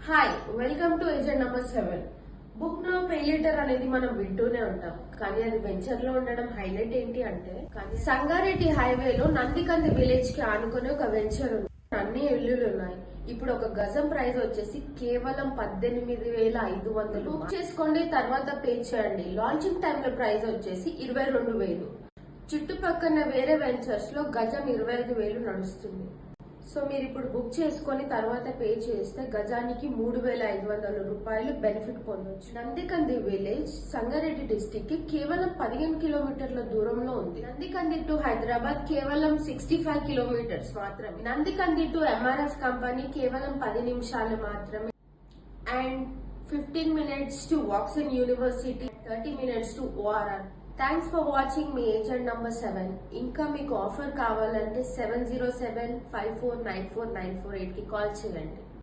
Hi, welcome to agent number 7. Book now pay later అనేది మనం వింటూనే ఉంటాం, కానీ అది వెంచర్ లో ఉండడం హైలైట్ ఏంటి అంటే సంగారెడ్డి హైవేలో నందికంది విలేజ్ కి ఆనుకుని ఒక వెంచర్ ఉంది. అన్ని ఇల్లులు ఉన్నాయి. ఇప్పుడు ఒక గజం ప్రైస్ వచ్చేసి కేవలం 18,500. బుక్ చేసుకోండి, తర్వాత పే చేయండి. లాంచింగ్ టైమ్ లో ప్రైస్ వచ్చేసి 22,000. చుట్టుపక్కల వేరే వెంచర్స్ లో గజం 25,000 నడుస్తుంది. సో మీరు ఇప్పుడు బుక్ చేసుకుని తర్వాత పే చేస్తే గజానికి 3,500 రూపాయలు బెనిఫిట్ పొందొచ్చు. నందికంది విలేజ్ సంగారెడ్డి డిస్టిక్ కి కేవలం 15 కిలోమీటర్ల దూరంలో ఉంది. నందికంది టు హైదరాబాద్ కేవలం 65 కిలోమీటర్స్ మాత్రమే. నందికంది టు ఎంఆర్ఎఫ్ కంపెనీ కేవలం 10 నిమిషాలు మాత్రమే. And 15 minutes to Watson University, 30 minutes to ORR. Thanks for watching me agent number 7. ఇంకా మీకు ఆఫర్ కావాలంటే 70754949448 కి కాల్ చేయండి.